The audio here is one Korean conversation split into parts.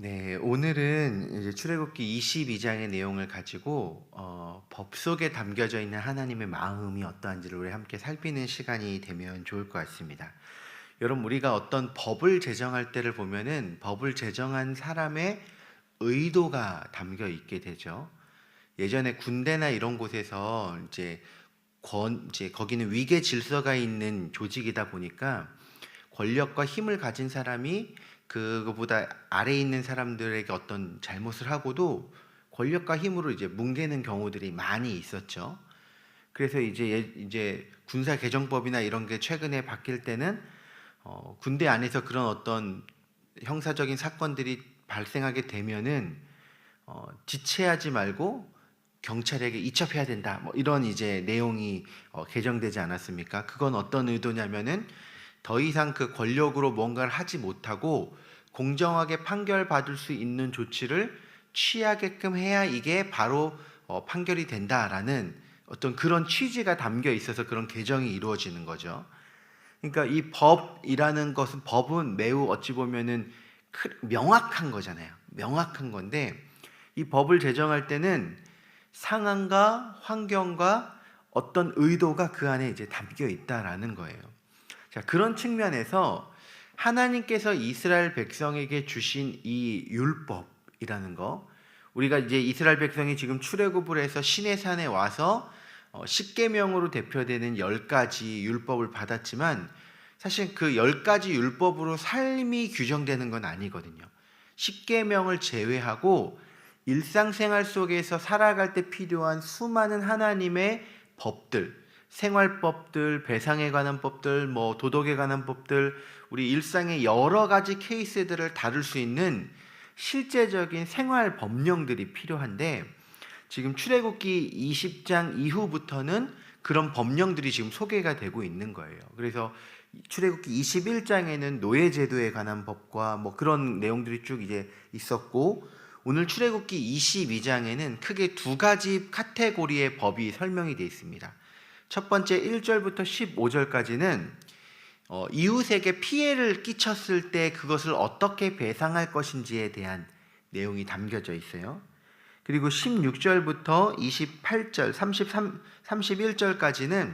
네, 오늘은 이제 출애굽기 22장의 내용을 가지고 법 속에 담겨져 있는 하나님의 마음이 어떠한지를 우리 함께 살피는 시간이 되면 좋을 것 같습니다. 여러분, 우리가 어떤 법을 제정할 때를 보면은 법을 제정한 사람의 의도가 담겨 있게 되죠. 예전에 군대나 이런 곳에서 이제 거기는 위계 질서가 있는 조직이다 보니까 권력과 힘을 가진 사람이 그거보다 아래에 있는 사람들에게 어떤 잘못을 하고도 권력과 힘으로 이제 뭉개는 경우들이 많이 있었죠. 그래서 이제 군사 개정법이나 이런 게 최근에 바뀔 때는 군대 안에서 그런 어떤 형사적인 사건들이 발생하게 되면은 지체하지 말고 경찰에게 이첩해야 된다. 뭐 이런 이제 내용이 개정되지 않았습니까? 그건 어떤 의도냐면은 더 이상 그 권력으로 뭔가를 하지 못하고 공정하게 판결받을 수 있는 조치를 취하게끔 해야 이게 바로 판결이 된다라는 어떤 그런 취지가 담겨 있어서 그런 개정이 이루어지는 거죠. 그러니까 이 법은 매우 어찌 보면은 명확한 거잖아요. 명확한 건데 이 법을 제정할 때는 상황과 환경과 어떤 의도가 그 안에 이제 담겨 있다라는 거예요. 자, 그런 측면에서 하나님께서 이스라엘 백성에게 주신 이 율법이라는 거, 우리가 이제 이스라엘 백성이 지금 출애굽을 해서 시내산에 와서 십계명으로 대표되는 10가지 율법을 받았지만 사실 그 10가지 율법으로 삶이 규정되는 건 아니거든요. 십계명을 제외하고 일상생활 속에서 살아갈 때 필요한 수많은 하나님의 법들, 생활법들, 배상에 관한 법들, 뭐 도덕에 관한 법들, 우리 일상의 여러 가지 케이스들을 다룰 수 있는 실제적인 생활 법령들이 필요한데 지금 출애굽기 20장 이후부터는 그런 법령들이 지금 소개가 되고 있는 거예요. 그래서 출애굽기 21장에는 노예제도에 관한 법과 뭐 그런 내용들이 쭉 이제 있었고 오늘 출애굽기 22장에는 크게 두 가지 카테고리의 법이 설명이 되어 있습니다. 첫 번째 1절부터 15절까지는 이웃에게 피해를 끼쳤을 때 그것을 어떻게 배상할 것인지에 대한 내용이 담겨져 있어요. 그리고 16절부터 28절, 31절까지는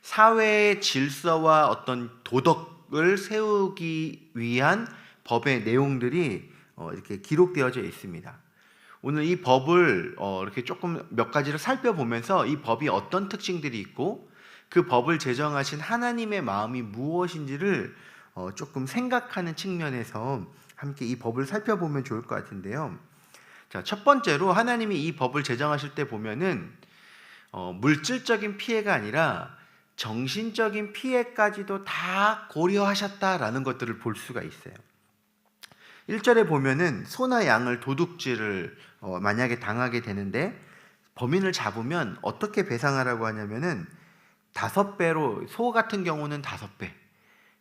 사회의 질서와 어떤 도덕을 세우기 위한 법의 내용들이 이렇게 기록되어져 있습니다. 오늘 이 법을 이렇게 조금 몇 가지를 살펴보면서 이 법이 어떤 특징들이 있고 그 법을 제정하신 하나님의 마음이 무엇인지를 조금 생각하는 측면에서 함께 이 법을 살펴보면 좋을 것 같은데요. 자, 첫 번째로 하나님이 이 법을 제정하실 때 보면은 물질적인 피해가 아니라 정신적인 피해까지도 다 고려하셨다라는 것들을 볼 수가 있어요. 1절에 보면은 소나 양을 도둑질을 만약에 당하게 되는데 범인을 잡으면 어떻게 배상하라고 하냐면은 5배로, 소 같은 경우는 5배,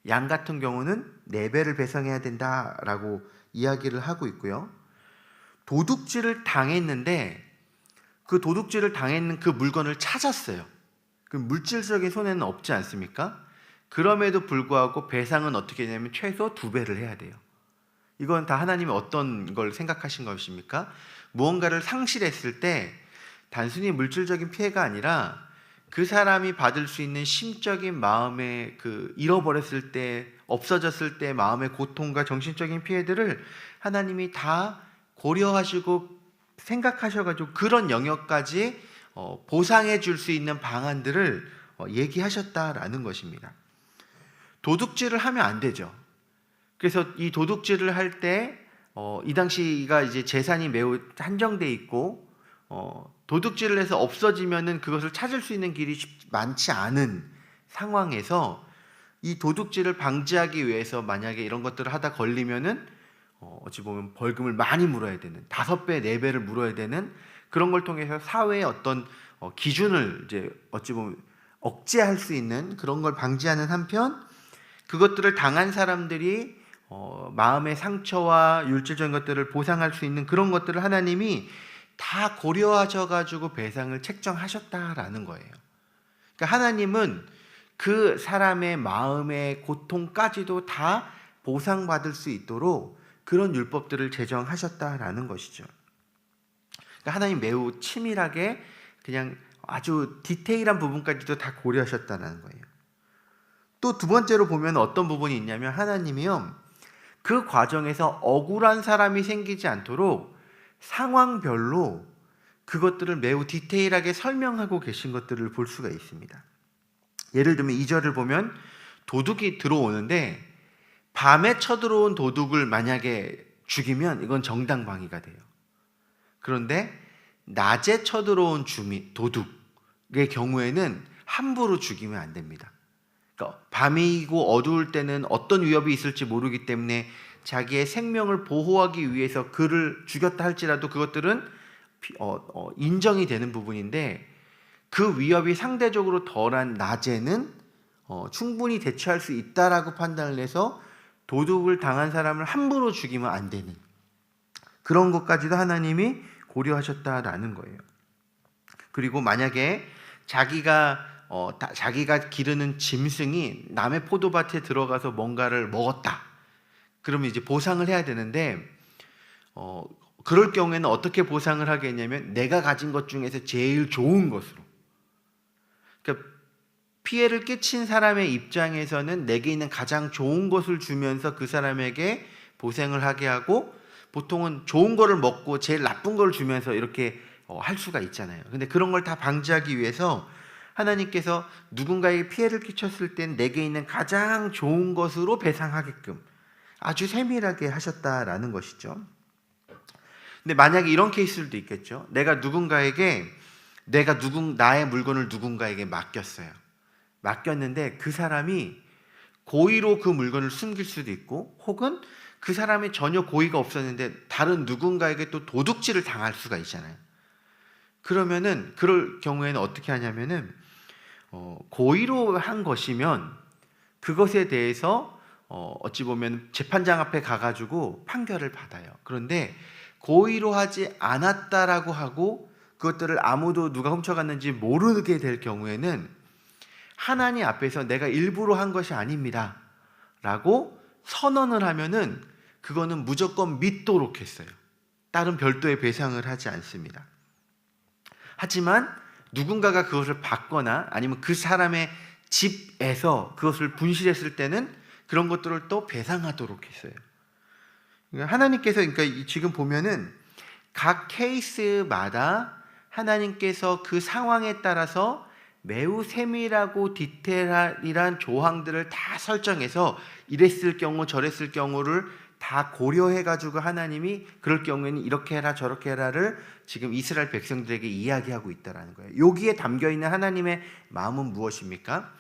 양 같은 경우는 4배를 배상해야 된다라고 이야기를 하고 있고요. 도둑질을 당했는데 그 도둑질을 당했는 그 물건을 찾았어요. 그 물질적인 손해는 없지 않습니까? 그럼에도 불구하고 배상은 어떻게 되냐면 최소 2배를 해야 돼요. 이건 다 하나님이 어떤 걸 생각하신 것입니까? 무언가를 상실했을 때 단순히 물질적인 피해가 아니라 그 사람이 받을 수 있는 심적인 마음의 잃어버렸을 때, 없어졌을 때 마음의 고통과 정신적인 피해들을 하나님이 다 고려하시고 생각하셔가지고 그런 영역까지 보상해 줄 수 있는 방안들을 얘기하셨다라는 것입니다. 도둑질을 하면 안 되죠. 그래서 이 도둑질을 할 때 이 당시가 이제 재산이 매우 한정돼 있고 도둑질을 해서 없어지면은 그것을 찾을 수 있는 길이 많지 않은 상황에서 이 도둑질을 방지하기 위해서 만약에 이런 것들을 하다 걸리면은 어찌 보면 벌금을 많이 물어야 되는 5배, 4배를 물어야 되는 그런 걸 통해서 사회의 어떤 기준을 이제 어찌 보면 억제할 수 있는 그런 걸 방지하는 한편 그것들을 당한 사람들이 마음의 상처와 율질적인 것들을 보상할 수 있는 그런 것들을 하나님이 다 고려하셔가지고 배상을 책정하셨다라는 거예요. 그러니까 하나님은 그 사람의 마음의 고통까지도 다 보상받을 수 있도록 그런 율법들을 제정하셨다라는 것이죠. 그러니까 하나님 매우 치밀하게 그냥 아주 디테일한 부분까지도 다 고려하셨다는 거예요. 또 두 번째로 보면 어떤 부분이 있냐면 하나님이요, 그 과정에서 억울한 사람이 생기지 않도록 상황별로 그것들을 매우 디테일하게 설명하고 계신 것들을 볼 수가 있습니다. 예를 들면 2절을 보면 도둑이 들어오는데 밤에 쳐들어온 도둑을 만약에 죽이면 이건 정당방위가 돼요. 그런데 낮에 쳐들어온 도둑의 경우에는 함부로 죽이면 안 됩니다. 그러니까 밤이고 어두울 때는 어떤 위협이 있을지 모르기 때문에 자기의 생명을 보호하기 위해서 그를 죽였다 할지라도 그것들은 인정이 되는 부분인데, 그 위협이 상대적으로 덜한 낮에는 충분히 대처할 수 있다라고 판단을 해서 도둑을 당한 사람을 함부로 죽이면 안 되는 그런 것까지도 하나님이 고려하셨다라는 거예요. 그리고 만약에 자기가 기르는 짐승이 남의 포도밭에 들어가서 뭔가를 먹었다, 그러면 이제 보상을 해야 되는데 그럴 경우에는 어떻게 보상을 하겠냐면 내가 가진 것 중에서 제일 좋은 것으로, 그러니까 피해를 끼친 사람의 입장에서는 내게 있는 가장 좋은 것을 주면서 그 사람에게 보상을 하게 하고, 보통은 좋은 거를 먹고 제일 나쁜 걸 주면서 이렇게 할 수가 있잖아요. 근데 그런 걸 다 방지하기 위해서 하나님께서 누군가에게 피해를 끼쳤을 땐 내게 있는 가장 좋은 것으로 배상하게끔 아주 세밀하게 하셨다라는 것이죠. 근데 만약에 이런 케이스들도 있겠죠. 내가 나의 물건을 누군가에게 맡겼는데 그 사람이 고의로 그 물건을 숨길 수도 있고, 혹은 그 사람이 전혀 고의가 없었는데 다른 누군가에게 또 도둑질을 당할 수가 있잖아요. 그러면은 그럴 경우에는 어떻게 하냐면은 고의로 한 것이면 그것에 대해서 어찌 보면 재판장 앞에 가가지고 판결을 받아요. 그런데 고의로 하지 않았다라고 하고 그것들을 아무도 누가 훔쳐갔는지 모르게 될 경우에는 하나님 앞에서 내가 일부러 한 것이 아닙니다 라고 선언을 하면은 그거는 무조건 믿도록 했어요. 다른 별도의 배상을 하지 않습니다. 하지만 누군가가 그것을 받거나 아니면 그 사람의 집에서 그것을 분실했을 때는 그런 것들을 또 배상하도록 했어요. 하나님께서, 그러니까 지금 보면은 각 케이스마다 하나님께서 그 상황에 따라서 매우 세밀하고 디테일한 조항들을 다 설정해서 이랬을 경우 저랬을 경우를 다 고려해가지고 하나님이 그럴 경우에는 이렇게 해라 저렇게 해라를 지금 이스라엘 백성들에게 이야기하고 있다는 거예요. 여기에 담겨있는 하나님의 마음은 무엇입니까?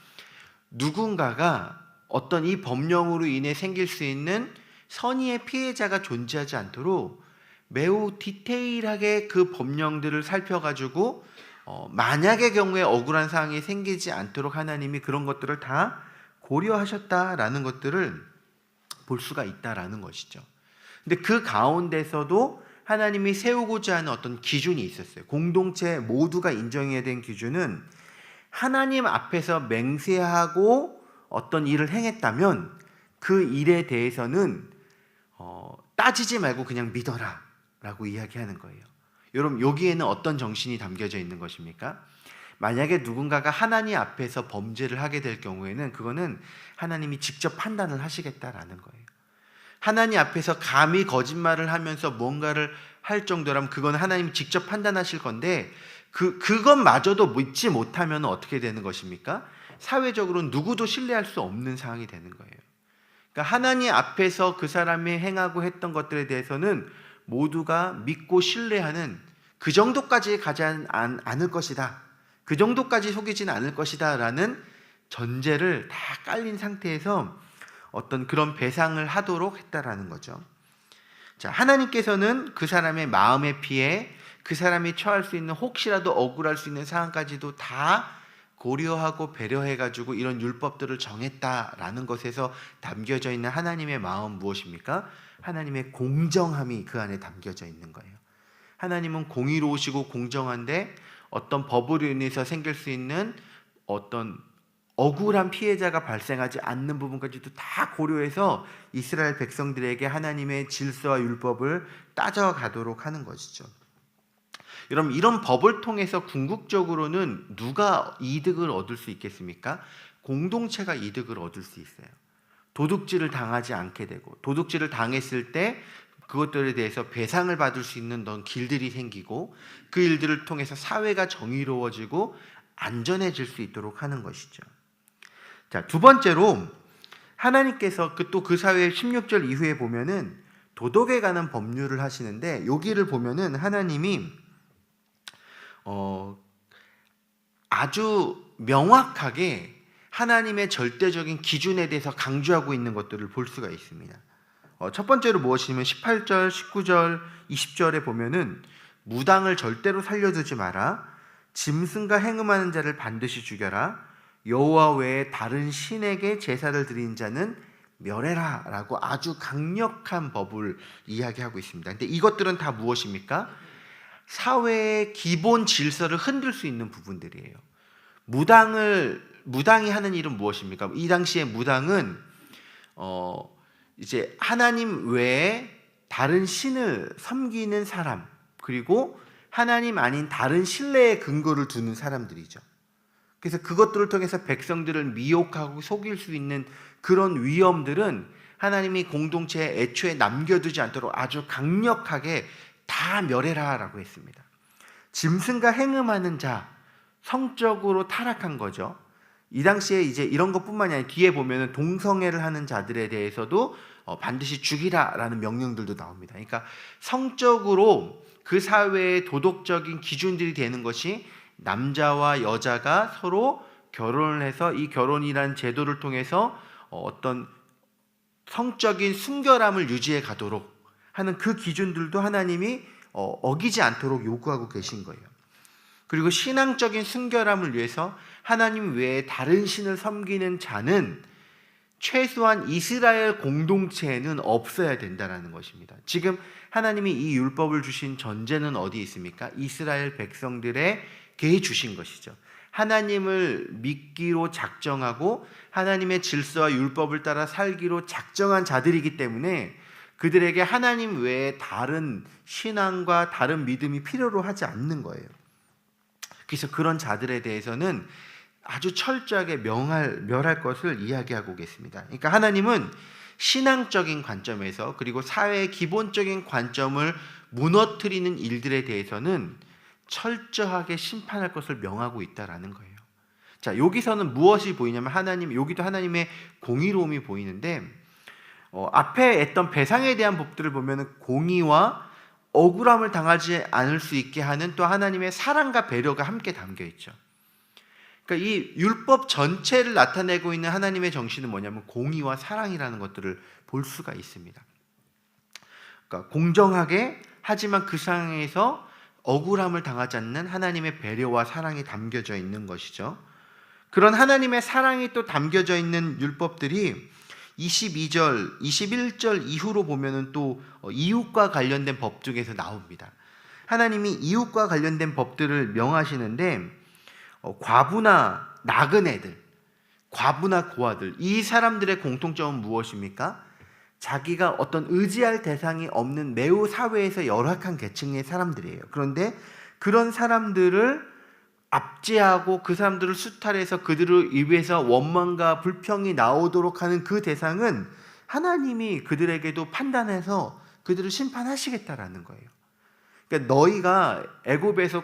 누군가가 어떤 이 법령으로 인해 생길 수 있는 선의의 피해자가 존재하지 않도록 매우 디테일하게 그 법령들을 살펴가지고 만약의 경우에 억울한 상황이 생기지 않도록 하나님이 그런 것들을 다 고려하셨다라는 것들을 볼 수가 있다라는 것이죠. 근데 그 가운데서도 하나님이 세우고자 하는 어떤 기준이 있었어요. 공동체 모두가 인정해야 되는 기준은 하나님 앞에서 맹세하고 어떤 일을 행했다면 그 일에 대해서는 따지지 말고 그냥 믿어라 라고 이야기하는 거예요. 여러분, 여기에는 어떤 정신이 담겨져 있는 것입니까? 만약에 누군가가 하나님 앞에서 범죄를 하게 될 경우에는 그거는 하나님이 직접 판단을 하시겠다라는 거예요. 하나님 앞에서 감히 거짓말을 하면서 뭔가를 할 정도라면 그건 하나님이 직접 판단하실 건데, 그것마저도 믿지 못하면 어떻게 되는 것입니까? 사회적으로는 누구도 신뢰할 수 없는 상황이 되는 거예요. 그러니까 하나님 앞에서 그 사람이 행하고 했던 것들에 대해서는 모두가 믿고 신뢰하는, 그 정도까지 가지 않을 것이다, 그 정도까지 속이지는 않을 것이다 라는 전제를 다 깔린 상태에서 어떤 그런 배상을 하도록 했다라는 거죠. 자, 하나님께서는 그 사람의 마음의 피해, 그 사람이 처할 수 있는 혹시라도 억울할 수 있는 상황까지도 다 고려하고 배려해가지고 이런 율법들을 정했다라는 것에서 담겨져 있는 하나님의 마음 무엇입니까? 하나님의 공정함이 그 안에 담겨져 있는 거예요. 하나님은 공의로우시고 공정한데 어떤 법으로 인해서 생길 수 있는 어떤 억울한 피해자가 발생하지 않는 부분까지도 다 고려해서 이스라엘 백성들에게 하나님의 질서와 율법을 따져가도록 하는 것이죠. 여러분, 이런 법을 통해서 궁극적으로는 누가 이득을 얻을 수 있겠습니까? 공동체가 이득을 얻을 수 있어요. 도둑질을 당하지 않게 되고, 도둑질을 당했을 때 그것들에 대해서 배상을 받을 수 있는 길들이 생기고, 그 일들을 통해서 사회가 정의로워지고 안전해질 수 있도록 하는 것이죠. 자, 두 번째로 하나님께서 그 사회 16절 이후에 보면은 도덕에 관한 법률을 하시는데, 여기를 보면은 하나님이 아주 명확하게 하나님의 절대적인 기준에 대해서 강조하고 있는 것들을 볼 수가 있습니다. 첫 번째로 무엇이냐면 18절, 19절, 20절에 보면은 무당을 절대로 살려두지 마라. 짐승과 행음하는 자를 반드시 죽여라. 여호와 외에 다른 신에게 제사를 드린 자는 멸해라 라고 아주 강력한 법을 이야기하고 있습니다. 근데 이것들은 다 무엇입니까? 사회의 기본 질서를 흔들 수 있는 부분들이에요. 무당이 하는 일은 무엇입니까? 이 당시에 무당은 이제 하나님 외에 다른 신을 섬기는 사람, 그리고 하나님 아닌 다른 신뢰의 근거를 두는 사람들이죠. 그래서 그것들을 통해서 백성들을 미혹하고 속일 수 있는 그런 위험들은 하나님이 공동체에 애초에 남겨두지 않도록 아주 강력하게 다 멸해라라고 했습니다. 짐승과 행음하는 자, 성적으로 타락한 거죠. 이 당시에 이제 이런 것뿐만이 아니라 뒤에 보면은 동성애를 하는 자들에 대해서도 반드시 죽이라라는 명령들도 나옵니다. 그러니까 성적으로 그 사회의 도덕적인 기준들이 되는 것이 남자와 여자가 서로 결혼을 해서 이 결혼이라는 제도를 통해서 어떤 성적인 순결함을 유지해 가도록 하는 그 기준들도 하나님이 어기지 않도록 요구하고 계신 거예요. 그리고 신앙적인 순결함을 위해서 하나님 외에 다른 신을 섬기는 자는 최소한 이스라엘 공동체에는 없어야 된다는 것입니다. 지금 하나님이 이 율법을 주신 전제는 어디에 있습니까? 이스라엘 백성들에게 주신 것이죠. 하나님을 믿기로 작정하고 하나님의 질서와 율법을 따라 살기로 작정한 자들이기 때문에 그들에게 하나님 외에 다른 신앙과 다른 믿음이 필요로 하지 않는 거예요. 그래서 그런 자들에 대해서는 아주 철저하게 멸할 것을 이야기하고 계십니다. 그러니까 하나님은 신앙적인 관점에서, 그리고 사회의 기본적인 관점을 무너뜨리는 일들에 대해서는 철저하게 심판할 것을 명하고 있다라는 거예요. 자, 여기서는 무엇이 보이냐면 여기도 하나님의 공의로움이 보이는데, 앞에 했던 배상에 대한 법들을 보면 공의와 억울함을 당하지 않을 수 있게 하는 또 하나님의 사랑과 배려가 함께 담겨 있죠. 그러니까 이 율법 전체를 나타내고 있는 하나님의 정신은 뭐냐면 공의와 사랑이라는 것들을 볼 수가 있습니다. 그러니까 공정하게, 하지만 그 상황에서 억울함을 당하지 않는 하나님의 배려와 사랑이 담겨져 있는 것이죠. 그런 하나님의 사랑이 또 담겨져 있는 율법들이 22절, 21절 이후로 보면은 또 이웃과 관련된 법 중에서 나옵니다. 하나님이 이웃과 관련된 법들을 명하시는데, 과부나 나그네들, 과부나 고아들, 이 사람들의 공통점은 무엇입니까? 자기가 어떤 의지할 대상이 없는 매우 사회에서 열악한 계층의 사람들이에요. 그런데 그런 사람들을 압제하고 그 사람들을 수탈해서 그들을 위해서 원망과 불평이 나오도록 하는 그 대상은 하나님이 그들에게도 판단해서 그들을 심판하시겠다라는 거예요. 그러니까 너희가 애굽에서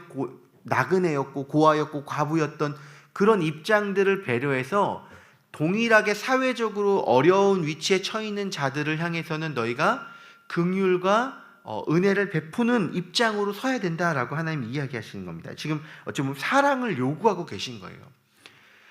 나그네였고 고아였고 과부였던 그런 입장들을 배려해서 동일하게 사회적으로 어려운 위치에 처해 있는 자들을 향해서는 너희가 긍휼과 은혜를 베푸는 입장으로 서야 된다라고 하나님이 이야기하시는 겁니다. 지금 어쩌면 사랑을 요구하고 계신 거예요.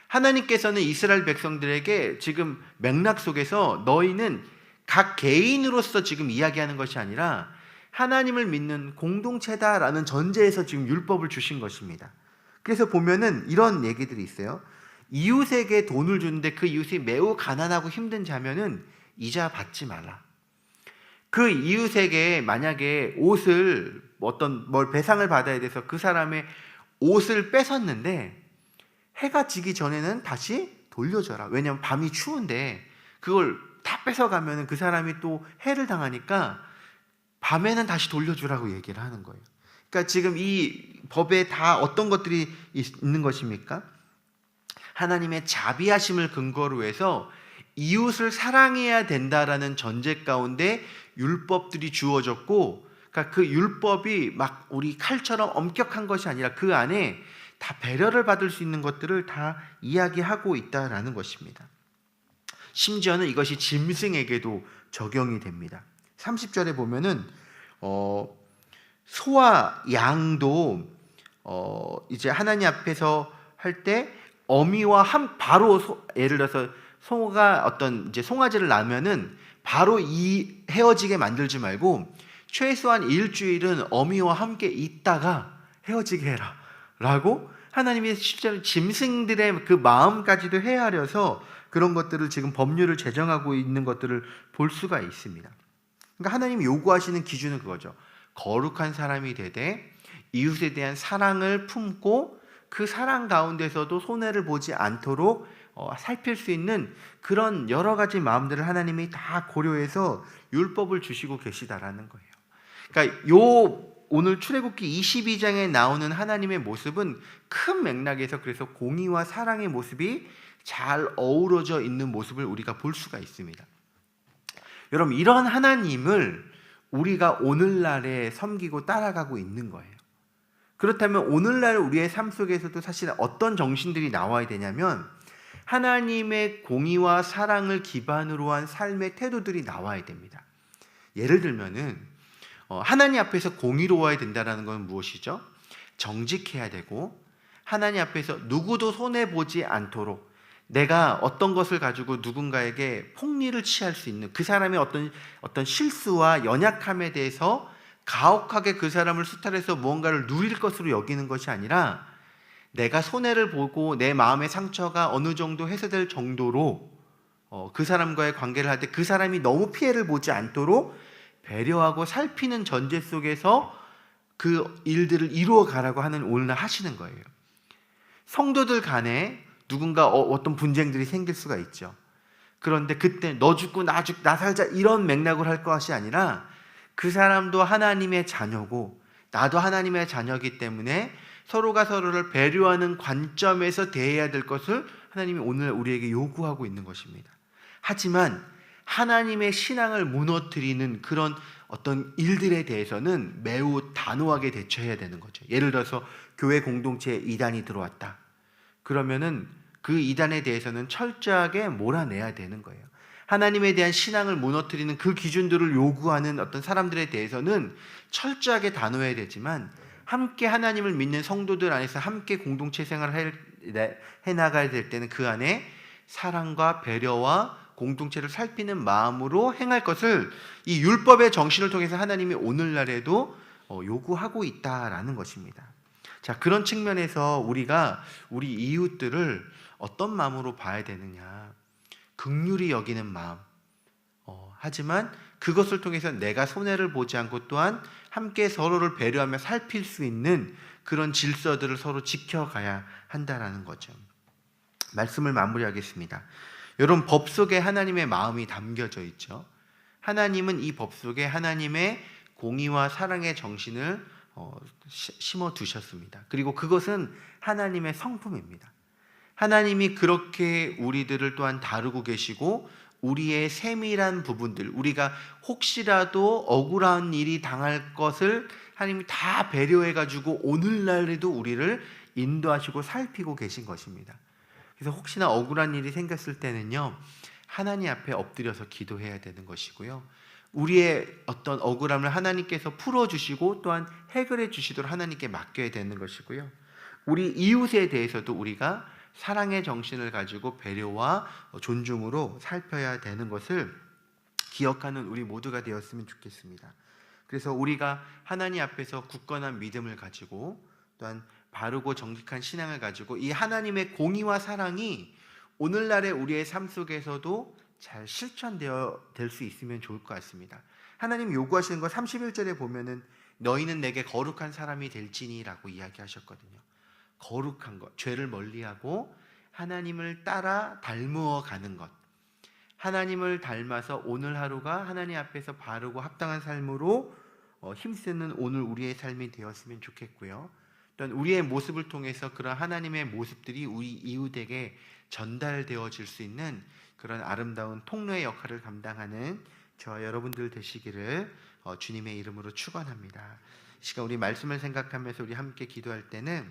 하나님께서는 이스라엘 백성들에게 지금 맥락 속에서 너희는 각 개인으로서 지금 이야기하는 것이 아니라 하나님을 믿는 공동체다라는 전제에서 지금 율법을 주신 것입니다. 그래서 보면은 이런 얘기들이 있어요. 이웃에게 돈을 주는데 그 이웃이 매우 가난하고 힘든 자면은 이자 받지 말라. 그 이웃에게 만약에 옷을 뭘 배상을 받아야 돼서 그 사람의 옷을 뺏었는데 해가 지기 전에는 다시 돌려줘라. 왜냐하면 밤이 추운데 그걸 다 뺏어가면 그 사람이 또 해를 당하니까 밤에는 다시 돌려주라고 얘기를 하는 거예요. 그러니까 지금 이 법에 다 어떤 것들이 있는 것입니까? 하나님의 자비하심을 근거로 해서 이웃을 사랑해야 된다라는 전제 가운데 율법들이 주어졌고, 그러니까 그 율법이 막 우리 칼처럼 엄격한 것이 아니라 그 안에 다 배려를 받을 수 있는 것들을 다 이야기하고 있다라는 것입니다. 심지어는 이것이 짐승에게도 적용이 됩니다. 30절에 보면은 소와 양도 이제 하나님 앞에서 할 때 어미와 바로 예를 들어서 소가 어떤 이제 송아지를 낳으면은 바로 이 헤어지게 만들지 말고 최소한 일주일은 어미와 함께 있다가 헤어지게 해라 라고 하나님이 실제로 짐승들의 그 마음까지도 헤아려서 그런 것들을 지금 법률을 제정하고 있는 것들을 볼 수가 있습니다. 그러니까 하나님이 요구하시는 기준은 그거죠. 거룩한 사람이 되되 이웃에 대한 사랑을 품고 그 사랑 가운데서도 손해를 보지 않도록 살필 수 있는 그런 여러 가지 마음들을 하나님이 다 고려해서 율법을 주시고 계시다라는 거예요. 그러니까 오늘 출애굽기 22장에 나오는 하나님의 모습은 큰 맥락에서 그래서 공의와 사랑의 모습이 잘 어우러져 있는 모습을 우리가 볼 수가 있습니다. 여러분, 이런 하나님을 우리가 오늘날에 섬기고 따라가고 있는 거예요. 그렇다면 오늘날 우리의 삶 속에서도 사실 어떤 정신들이 나와야 되냐면 하나님의 공의와 사랑을 기반으로 한 삶의 태도들이 나와야 됩니다. 예를 들면은 하나님 앞에서 공의로워야 된다는 건 무엇이죠? 정직해야 되고 하나님 앞에서 누구도 손해보지 않도록 내가 어떤 것을 가지고 누군가에게 폭리를 취할 수 있는 그 사람의 어떤 실수와 연약함에 대해서 가혹하게 그 사람을 수탈해서 무언가를 누릴 것으로 여기는 것이 아니라 내가 손해를 보고 내 마음의 상처가 어느 정도 해소될 정도로 그 사람과의 관계를 할 때 그 사람이 너무 피해를 보지 않도록 배려하고 살피는 전제 속에서 그 일들을 이루어 가라고 하는 오늘날 하시는 거예요. 성도들 간에 누군가 어떤 분쟁들이 생길 수가 있죠. 그런데 그때 너 죽고 나 살자 이런 맥락으로 할 것이 아니라 그 사람도 하나님의 자녀고 나도 하나님의 자녀이기 때문에 서로가 서로를 배려하는 관점에서 대해야 될 것을 하나님이 오늘 우리에게 요구하고 있는 것입니다. 하지만 하나님의 신앙을 무너뜨리는 그런 어떤 일들에 대해서는 매우 단호하게 대처해야 되는 거죠. 예를 들어서 교회 공동체에 이단이 들어왔다. 그러면은 그 이단에 대해서는 철저하게 몰아내야 되는 거예요. 하나님에 대한 신앙을 무너뜨리는 그 기준들을 요구하는 어떤 사람들에 대해서는 철저하게 단호해야 되지만 함께 하나님을 믿는 성도들 안에서 함께 공동체 생활을 해나가야 될 때는 그 안에 사랑과 배려와 공동체를 살피는 마음으로 행할 것을 이 율법의 정신을 통해서 하나님이 오늘날에도 요구하고 있다라는 것입니다. 자, 그런 측면에서 우리가 우리 이웃들을 어떤 마음으로 봐야 되느냐, 긍휼히 여기는 마음. 하지만 그것을 통해서 내가 손해를 보지 않고 또한 함께 서로를 배려하며 살필 수 있는 그런 질서들을 서로 지켜가야 한다라는 거죠. 말씀을 마무리하겠습니다. 여러분, 법 속에 하나님의 마음이 담겨져 있죠. 하나님은 이 법 속에 하나님의 공의와 사랑의 정신을 심어 두셨습니다. 그리고 그것은 하나님의 성품입니다. 하나님이 그렇게 우리들을 또한 다루고 계시고 우리의 세밀한 부분들, 우리가 혹시라도 억울한 일이 당할 것을 하나님이 다 배려해가지고 오늘날에도 우리를 인도하시고 살피고 계신 것입니다. 그래서 혹시나 억울한 일이 생겼을 때는요, 하나님 앞에 엎드려서 기도해야 되는 것이고요, 우리의 어떤 억울함을 하나님께서 풀어주시고 또한 해결해 주시도록 하나님께 맡겨야 되는 것이고요, 우리 이웃에 대해서도 우리가 사랑의 정신을 가지고 배려와 존중으로 살펴야 되는 것을 기억하는 우리 모두가 되었으면 좋겠습니다. 그래서 우리가 하나님 앞에서 굳건한 믿음을 가지고 또한 바르고 정직한 신앙을 가지고 이 하나님의 공의와 사랑이 오늘날의 우리의 삶 속에서도 잘 실천되어 될 수 있으면 좋을 것 같습니다. 하나님 요구하시는 거 31절에 보면은 너희는 내게 거룩한 사람이 될지니라고 이야기하셨거든요. 거룩한 것, 죄를 멀리하고 하나님을 따라 닮어 가는 것, 하나님을 닮아서 오늘 하루가 하나님 앞에서 바르고 합당한 삶으로 힘쓰는 오늘 우리의 삶이 되었으면 좋겠고요. 또한 우리의 모습을 통해서 그런 하나님의 모습들이 우리 이웃에게 전달되어질 수 있는 그런 아름다운 통로의 역할을 감당하는 저와 여러분들 되시기를 주님의 이름으로 축원합니다. 이 시간 우리 말씀을 생각하면서 우리 함께 기도할 때는